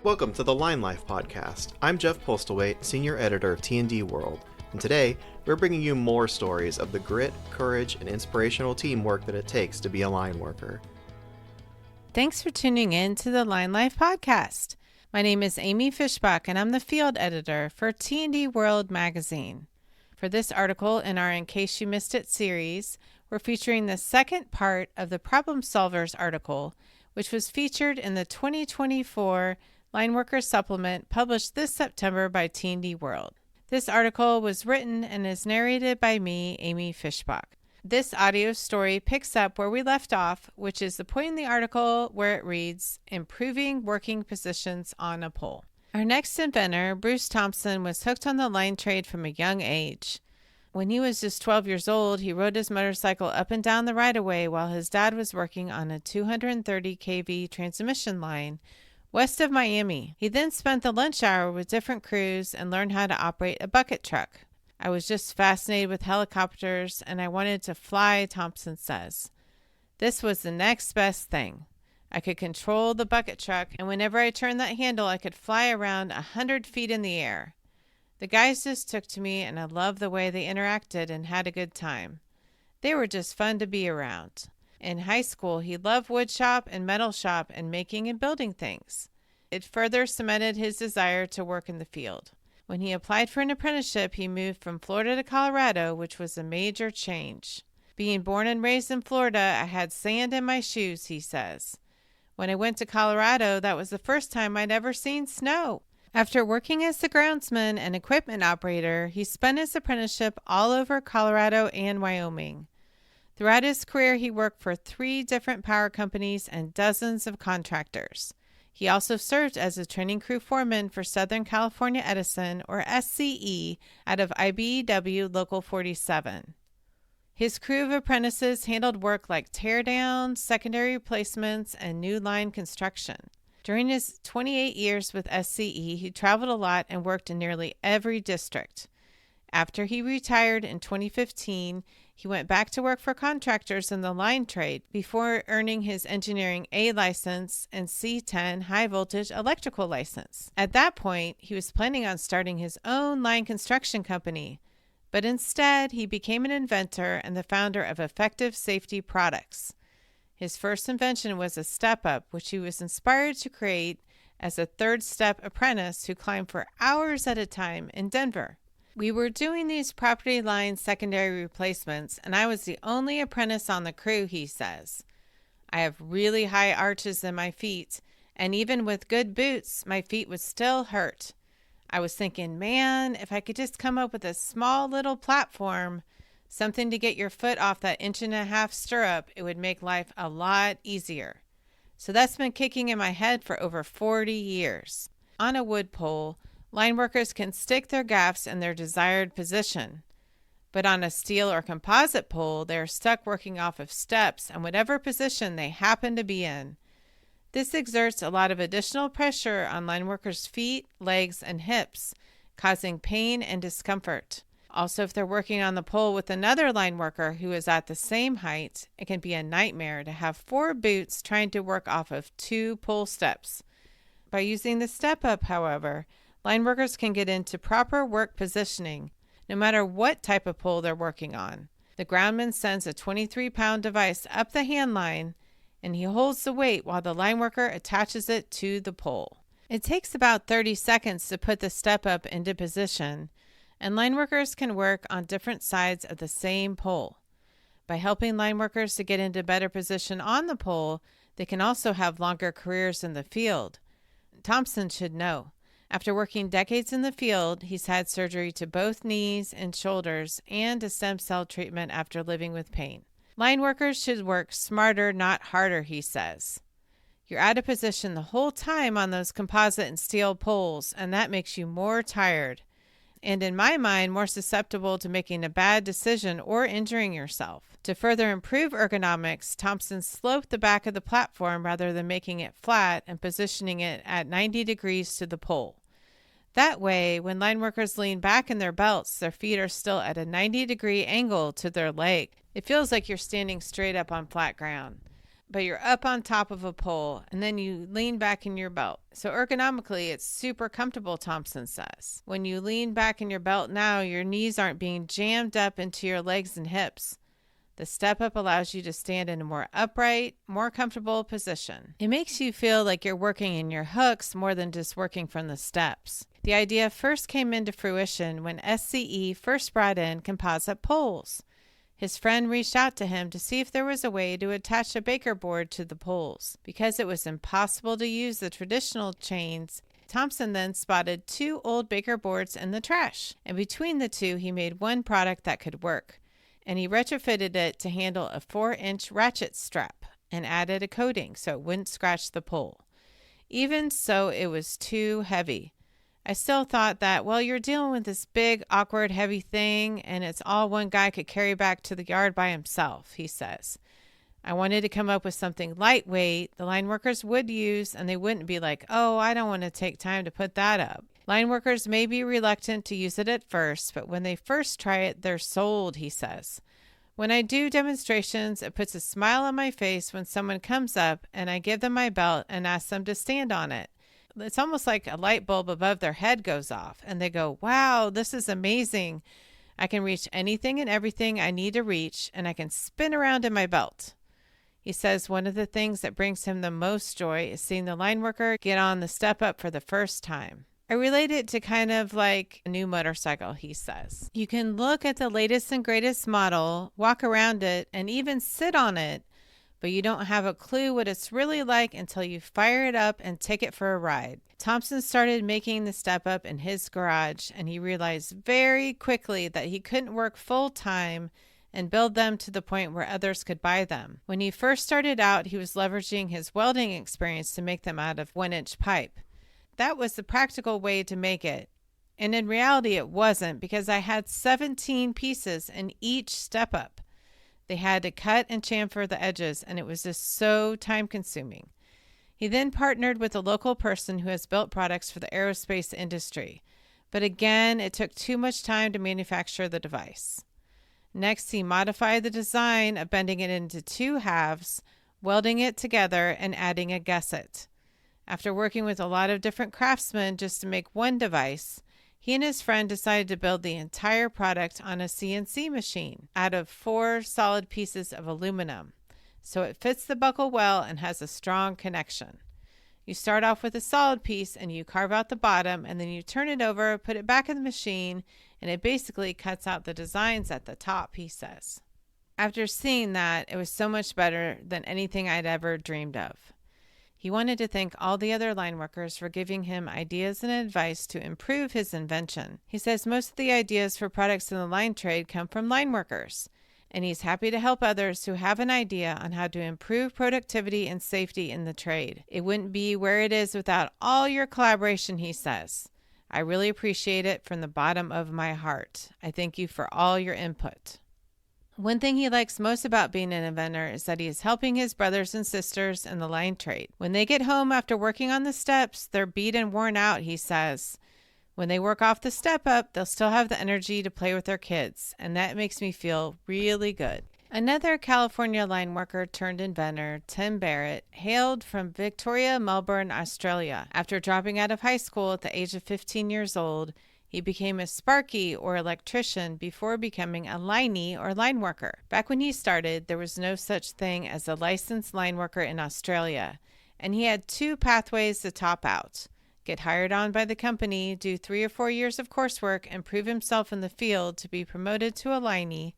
Welcome to the Line Life podcast. I'm Jeff Postlethwaite, Senior Editor of T&D World, and today we're bringing you more stories of the grit, courage, and inspirational teamwork that it takes to be a line worker. Thanks for tuning in to the Line Life podcast. My name is Amy Fishbach, and I'm the field editor for T&D World magazine. For this article in our In Case You Missed It series, we're featuring the second part of the Problem Solvers article, which was featured in the 2024 Lineworker Supplement published this September by T&D World. This article was written and is narrated by me, Amy Fishbach. This audio story picks up where we left off, which is the point in the article where it reads, Improving Working Positions on a Pole. Our next inventor, Bruce Thompson, was hooked on the line trade from a young age. When he was just 12 years old, he rode his motorcycle up and down the right-of-way while his dad was working on a 230 kV transmission line west of Miami. He then spent the lunch hour with different crews and learned how to operate a bucket truck. I was just fascinated with helicopters and I wanted to fly, Thompson says. This was the next best thing. I could control the bucket truck, and whenever I turned that handle, I could fly around 100 feet in the air. The guys just took to me, and I loved the way they interacted and had a good time. They were just fun to be around. In high school, he loved wood shop and metal shop and making and building things. It further cemented his desire to work in the field. When he applied for an apprenticeship, he moved from Florida to Colorado, which was a major change. Being born and raised in Florida, I had sand in my shoes, he says. When I went to Colorado, that was the first time I'd ever seen snow. After working as a groundsman and equipment operator, he spent his apprenticeship all over Colorado and Wyoming. Throughout his career, he worked for 3 different power companies and dozens of contractors. He also served as a training crew foreman for Southern California Edison, or SCE, out of IBEW Local 47. His crew of apprentices handled work like teardowns, secondary replacements, and new line construction. During his 28 years with SCE, he traveled a lot and worked in nearly every district. After he retired in 2015, he went back to work for contractors in the line trade before earning his engineering A license and C10 high voltage electrical license. At that point, he was planning on starting his own line construction company, but instead he became an inventor and the founder of Effective Safety Products. His first invention was a step-up, which he was inspired to create as a third-step apprentice who climbed for hours at a time in Denver. We were doing these property line secondary replacements, and I was the only apprentice on the crew, he says. I have really high arches in my feet, and even with good boots, my feet would still hurt. I was thinking, man, if I could just come up with a small little platform, something to get your foot off that 1.5 inch stirrup, it would make life a lot easier. So that's been kicking in my head for over 40 years. On a wood pole, line workers can stick their gaffs in their desired position. But on a steel or composite pole, they are stuck working off of steps in whatever position they happen to be in. This exerts a lot of additional pressure on line workers' feet, legs, and hips, causing pain and discomfort. Also, if they're working on the pole with another line worker who is at the same height, it can be a nightmare to have 4 boots trying to work off of 2 pole steps. By using the step-up, however, line workers can get into proper work positioning, no matter what type of pole they're working on. The groundman sends a 23-pound device up the hand line, and he holds the weight while the line worker attaches it to the pole. It takes about 30 seconds to put the step-up into position, and line workers can work on different sides of the same pole. By helping line workers to get into better position on the pole, they can also have longer careers in the field. Thompson should know. After working decades in the field, he's had surgery to both knees and shoulders and a stem cell treatment after living with pain. Line workers should work smarter, not harder, he says. You're out of position the whole time on those composite and steel poles, and that makes you more tired. And in my mind, more susceptible to making a bad decision or injuring yourself. To further improve ergonomics, Thompson sloped the back of the platform rather than making it flat and positioning it at 90 degrees to the pole. That way, when line workers lean back in their belts, their feet are still at a 90-degree angle to their leg. It feels like you're standing straight up on flat ground. but you're up on top of a pole, and then you lean back in your belt. So ergonomically, it's super comfortable, Thompson says. When you lean back in your belt now, your knees aren't being jammed up into your legs and hips. The step up allows you to stand in a more upright, more comfortable position. It makes you feel like you're working in your hooks more than just working from the steps. The idea first came into fruition when SCE first brought in composite poles. His friend reached out to him to see if there was a way to attach a baker board to the poles. Because it was impossible to use the traditional chains, Thompson then spotted 2 old baker boards in the trash, and between the 2 he made one product that could work. And he retrofitted it to handle a 4-inch ratchet strap and added a coating so it wouldn't scratch the pole. Even so, it was too heavy. I still thought that, well, you're dealing with this big, awkward, heavy thing, and it's all one guy could carry back to the yard by himself, he says. I wanted to come up with something lightweight the line workers would use, and they wouldn't be like, oh, I don't want to take time to put that up. Line workers may be reluctant to use it at first, but when they first try it, they're sold, he says. When I do demonstrations, it puts a smile on my face when someone comes up and I give them my belt and ask them to stand on it. It's almost like a light bulb above their head goes off and they go, wow, this is amazing. I can reach anything and everything I need to reach, and I can spin around in my belt. He says one of the things that brings him the most joy is seeing the line worker get on the step up for the first time. I relate it to kind of like a new motorcycle, he says. You can look at the latest and greatest model, walk around it, and even sit on it, but you don't have a clue what it's really like until you fire it up and take it for a ride. Thompson started making the step up in his garage, and he realized very quickly that he couldn't work full time and build them to the point where others could buy them. When he first started out, he was leveraging his welding experience to make them out of 1-inch pipe. That was the practical way to make it. And in reality, it wasn't, because I had 17 pieces in each step up. They had to cut and chamfer the edges, and it was just so time consuming. He then partnered with a local person who has built products for the aerospace industry. But again, it took too much time to manufacture the device. Next, he modified the design of bending it into 2 halves, welding it together, and adding a gusset. After working with a lot of different craftsmen just to make one device, he and his friend decided to build the entire product on a CNC machine out of 4 solid pieces of aluminum, so it fits the buckle well and has a strong connection. You start off with a solid piece and you carve out the bottom, and then you turn it over, put it back in the machine, and it basically cuts out the designs at the top, he says. After seeing that, it was so much better than anything I'd ever dreamed of. He wanted to thank all the other line workers for giving him ideas and advice to improve his invention. He says most of the ideas for products in the line trade come from line workers, and he's happy to help others who have an idea on how to improve productivity and safety in the trade. It wouldn't be where it is without all your collaboration, he says. I really appreciate it from the bottom of my heart. I thank you for all your input. One thing he likes most about being an inventor is that he is helping his brothers and sisters in the line trade. When they get home after working on the steps, they're beat and worn out, he says. When they work off the step up, they'll still have the energy to play with their kids, and that makes me feel really good. Another California line worker turned inventor, Tim Barrett, hailed from Victoria, Melbourne, Australia. After dropping out of high school at the age of 15 years old, he became a sparky or electrician before becoming a liney or line worker. Back when he started, there was no such thing as a licensed line worker in Australia, and he had 2 pathways to top out. Get hired on by the company, do 3 or 4 years of coursework, and prove himself in the field to be promoted to a liney,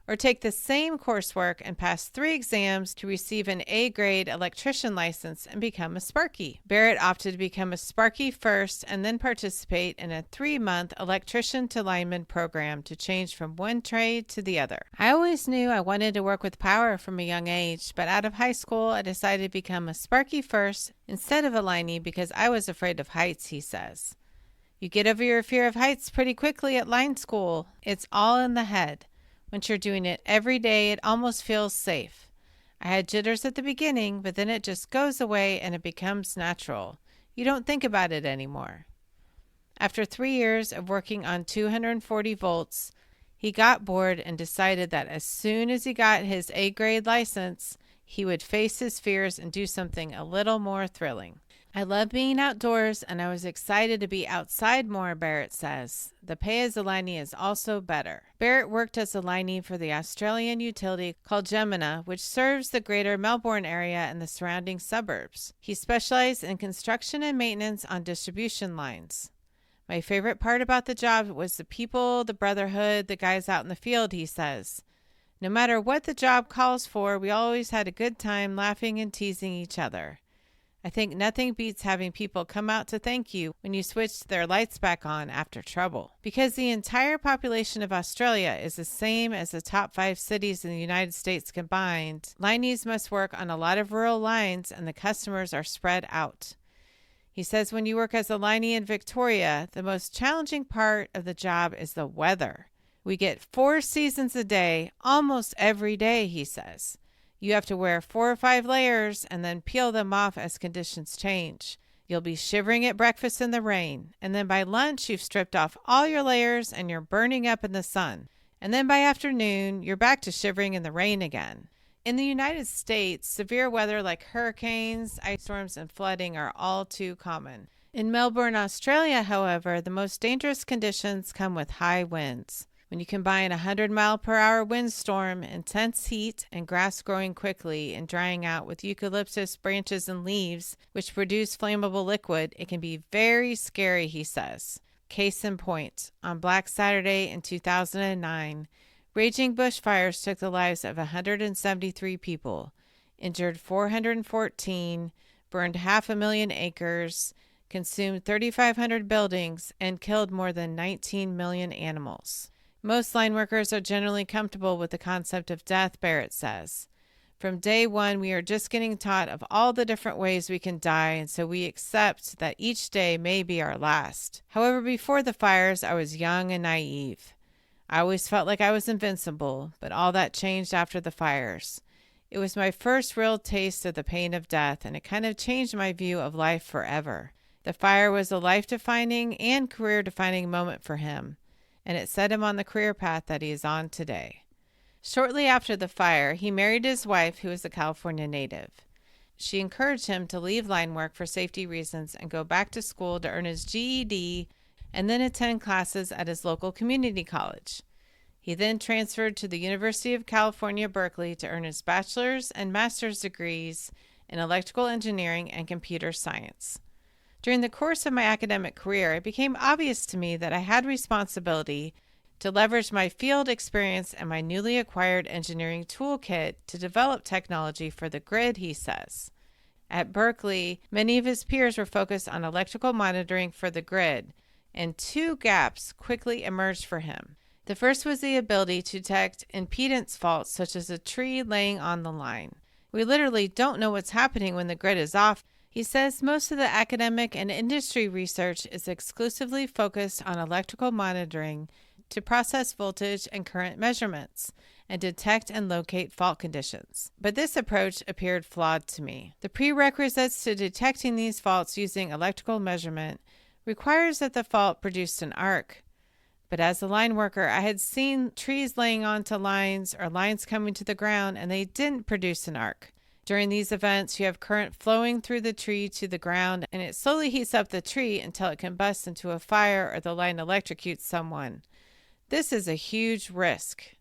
or take the same coursework and pass 3 exams to receive an A-grade electrician license and become a sparky. Barrett opted to become a sparky first and then participate in a 3-month electrician to lineman program to change from one trade to the other. I always knew I wanted to work with power from a young age, but out of high school I decided to become a sparky first instead of a liney because I was afraid of heights, he says. You get over your fear of heights pretty quickly at line school. It's all in the head. Once you're doing it every day, it almost feels safe. I had jitters at the beginning, but then it just goes away and it becomes natural. You don't think about it anymore. After 3 years of working on 240 volts, he got bored and decided that as soon as he got his A-grade license, he would face his fears and do something a little more thrilling. I love being outdoors, and I was excited to be outside more, Barrett says. The pay as a liney is also better. Barrett worked as a liney for the Australian utility called Gemina, which serves the greater Melbourne area and the surrounding suburbs. He specialized in construction and maintenance on distribution lines. My favorite part about the job was the people, the brotherhood, the guys out in the field, he says. No matter what the job calls for, we always had a good time laughing and teasing each other. I think nothing beats having people come out to thank you when you switch their lights back on after trouble. Because the entire population of Australia is the same as the top 5 cities in the United States combined, lineys must work on a lot of rural lines and the customers are spread out. He says when you work as a liney in Victoria, the most challenging part of the job is the weather. We get 4 seasons a day, almost every day, he says. You have to wear 4 or 5 layers and then peel them off as conditions change. You'll be shivering at breakfast in the rain, and then by lunch you've stripped off all your layers and you're burning up in the sun. And then by afternoon, you're back to shivering in the rain again. In the United States, severe weather like hurricanes, ice storms, and flooding are all too common. In Melbourne, Australia, however, the most dangerous conditions come with high winds. When you combine a 100-mile-per-hour windstorm, intense heat, and grass growing quickly and drying out with eucalyptus branches and leaves, which produce flammable liquid, it can be very scary, he says. Case in point, on Black Saturday in 2009, raging bushfires took the lives of 173 people, injured 414, burned 500,000 acres, consumed 3,500 buildings, and killed more than 19 million animals. Most line workers are generally comfortable with the concept of death, Barrett says. From day one, we are just getting taught of all the different ways we can die, and so we accept that each day may be our last. However, before the fires, I was young and naive. I always felt like I was invincible, but all that changed after the fires. It was my first real taste of the pain of death, and it kind of changed my view of life forever. The fire was a life-defining and career-defining moment for him, and it set him on the career path that he is on today. Shortly after the fire, he married his wife, who is a California native. She encouraged him to leave line work for safety reasons and go back to school to earn his GED and then attend classes at his local community college. He then transferred to the University of California, Berkeley to earn his bachelor's and master's degrees in electrical engineering and computer science. During the course of my academic career, it became obvious to me that I had responsibility to leverage my field experience and my newly acquired engineering toolkit to develop technology for the grid, he says. At Berkeley, many of his peers were focused on electrical monitoring for the grid, and 2 gaps quickly emerged for him. The first was the ability to detect impedance faults, such as a tree laying on the line. We literally don't know what's happening when the grid is off. He says most of the academic and industry research is exclusively focused on electrical monitoring to process voltage and current measurements and detect and locate fault conditions. But this approach appeared flawed to me. The prerequisites to detecting these faults using electrical measurement requires that the fault produced an arc. But as a line worker, I had seen trees laying onto lines or lines coming to the ground, and they didn't produce an arc. During these events, you have current flowing through the tree to the ground, and it slowly heats up the tree until it combusts into a fire or the line electrocutes someone. This is a huge risk.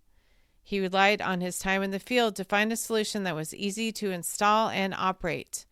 He relied on his time in the field to find a solution that was easy to install and operate.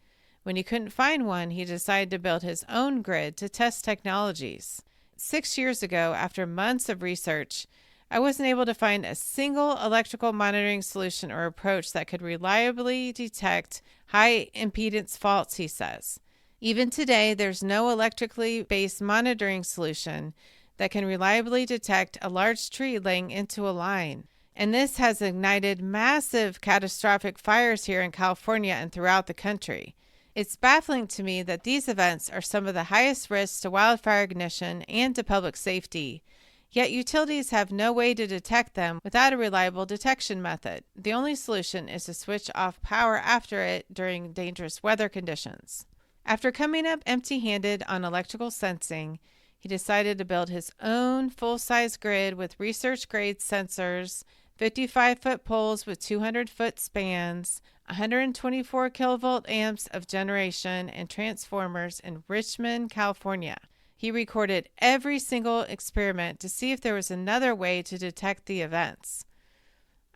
When he couldn't find one, he decided to build his own grid to test technologies. 6 years ago, after months of research, I wasn't able to find a single electrical monitoring solution or approach that could reliably detect high impedance faults, he says. Even today, there's no electrically based monitoring solution that can reliably detect a large tree laying into a line. And this has ignited massive catastrophic fires here in California and throughout the country. It's baffling to me that these events are some of the highest risks to wildfire ignition and to public safety. Yet utilities have no way to detect them without a reliable detection method. The only solution is to switch off power after it during dangerous weather conditions. After coming up empty-handed on electrical sensing, he decided to build his own full-size grid with research-grade sensors, 55-foot poles with 200-foot spans, 124 kilovolt amps of generation, and transformers in Richmond, California. He recorded every single experiment to see if there was another way to detect the events.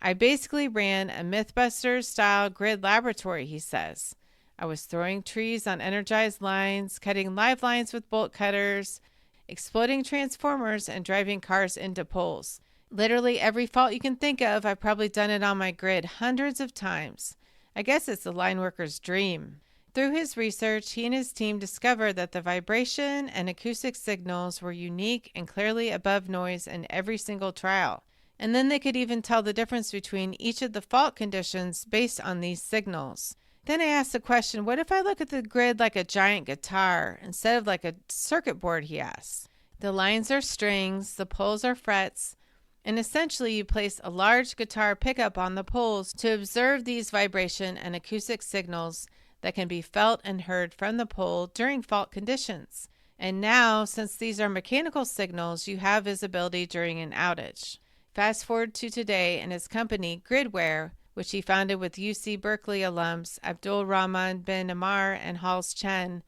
I basically ran a Mythbusters-style grid laboratory, he says. I was throwing trees on energized lines, cutting live lines with bolt cutters, exploding transformers, and driving cars into poles. Literally every fault you can think of, I've probably done it on my grid hundreds of times. I guess it's the line worker's dream. Through his research, he and his team discovered that the vibration and acoustic signals were unique and clearly above noise in every single trial. And then they could even tell the difference between each of the fault conditions based on these signals. Then I asked the question, what if I look at the grid like a giant guitar instead of like a circuit board, he asked. The lines are strings, the poles are frets, and essentially you place a large guitar pickup on the poles to observe these vibration and acoustic signals that can be felt and heard from the pole during fault conditions. And now, since these are mechanical signals, you have visibility during an outage. Fast forward to today, and his company, Gridware, which he founded with UC Berkeley alums Abdul Rahman bin Ammar and Hals Chen,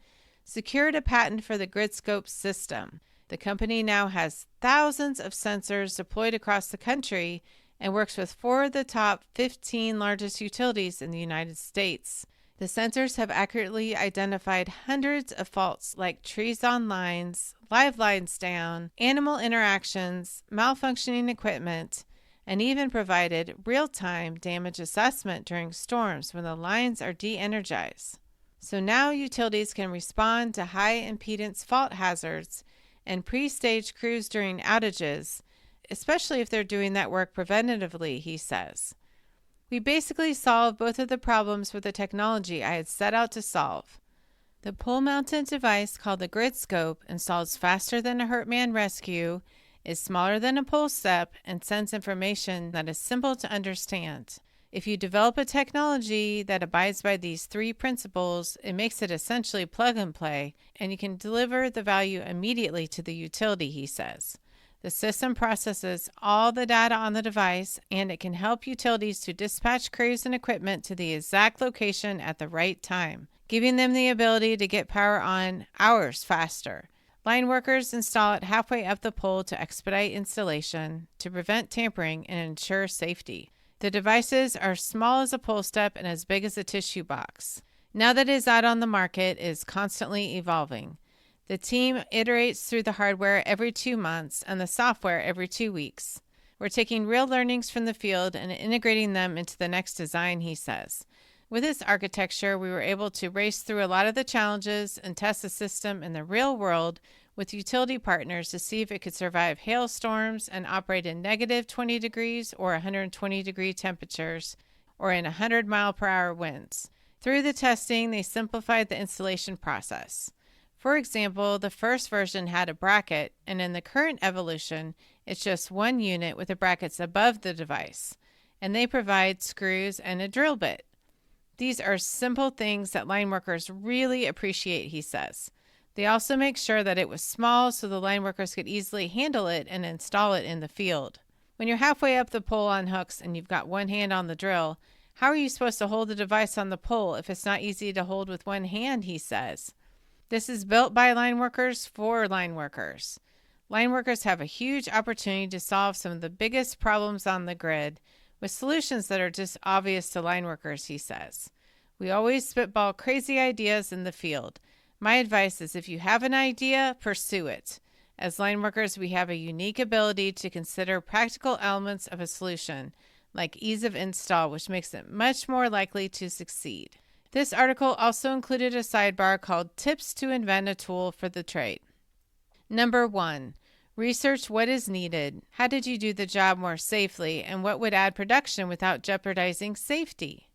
secured a patent for the GridScope system. The company now has thousands of sensors deployed across the country and works with 4 of the top 15 largest utilities in the United States. The sensors have accurately identified hundreds of faults like trees on lines, live lines down, animal interactions, malfunctioning equipment, and even provided real-time damage assessment during storms when the lines are de-energized. So now utilities can respond to high-impedance fault hazards and pre-stage crews during outages, especially if they're doing that work preventatively, he says. We basically solved both of the problems with the technology I had set out to solve. The pole-mounted device called the GridScope installs faster than a Hurt Man rescue, is smaller than a pole step, and sends information that is simple to understand. If you develop a technology that abides by these 3 principles, it makes it essentially plug and play, and you can deliver the value immediately to the utility, he says. The system processes all the data on the device, and it can help utilities to dispatch crews and equipment to the exact location at the right time, giving them the ability to get power on hours faster. Line workers install it halfway up the pole to expedite installation, to prevent tampering, and ensure safety. The devices are small as a pole step and as big as a tissue box. Now that it is out on the market, it is constantly evolving. The team iterates through the hardware every 2 months and the software every 2 weeks. We're taking real learnings from the field and integrating them into the next design, he says. With this architecture, we were able to race through a lot of the challenges and test the system in the real world with utility partners to see if it could survive hailstorms and operate in negative 20 degrees or 120 degree temperatures or in 100 mile per hour winds. Through the testing, they simplified the installation process. For example, the first version had a bracket, and in the current evolution, it's just one unit with the brackets above the device, and they provide screws and a drill bit. These are simple things that line workers really appreciate, he says. They also make sure that it was small so the line workers could easily handle it and install it in the field. When you're halfway up the pole on hooks and you've got one hand on the drill, how are you supposed to hold the device on the pole if it's not easy to hold with one hand, he says. This is built by line workers for line workers. Line workers have a huge opportunity to solve some of the biggest problems on the grid with solutions that are just obvious to line workers, he says. We always spitball crazy ideas in the field. My advice is if you have an idea, pursue it. As line workers, we have a unique ability to consider practical elements of a solution, like ease of install, which makes it much more likely to succeed. This article also included a sidebar called Tips to Invent a Tool for the Trade. Number 1. Research what is needed. How did you do the job more safely, and what would add production without jeopardizing safety?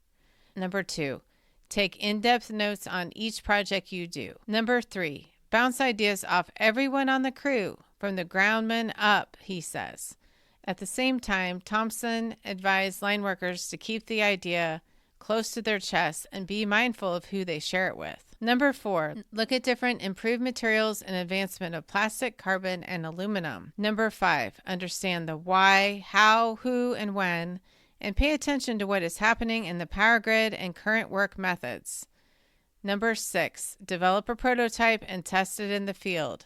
Number 2. Take in-depth notes on each project you do. Number 3. Bounce ideas off everyone on the crew, from the groundman up, he says. At the same time, Thompson advised line workers to keep the idea close to their chest and be mindful of who they share it with. Number 4, look at different improved materials and advancement of plastic, carbon, and aluminum. Number 5, understand the why, how, who, and when, and pay attention to what is happening in the power grid and current work methods. Number 6, develop a prototype and test it in the field.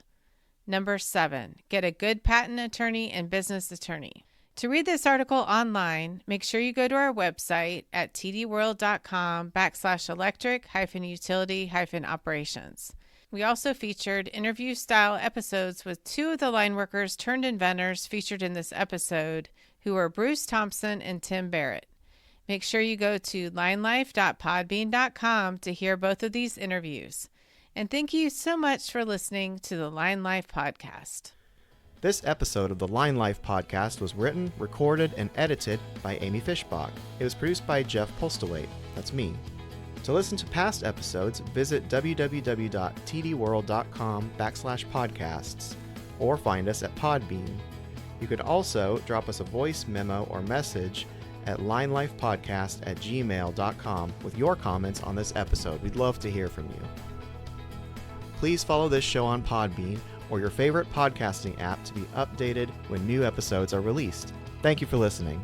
Number 7, get a good patent attorney and business attorney. To read this article online, make sure you go to our website at tdworld.com/electric-utility-operations. We also featured interview-style episodes with 2 of the line workers turned inventors featured in this episode, who are Bruce Thompson and Tim Barrett. Make sure you go to linelife.podbean.com to hear both of these interviews. And thank you so much for listening to the Line Life Podcast. This episode of the Line Life Podcast was written, recorded, and edited by Amy Fishbach. It was produced by Jeff Postlethwaite. That's me. To listen to past episodes, visit www.tdworld.com/podcasts or find us at Podbean. You could also drop us a voice memo or message at linelifepodcast@gmail.com with your comments on this episode. We'd love to hear from you. Please follow this show on Podbean or your favorite podcasting app to be updated when new episodes are released. Thank you for listening.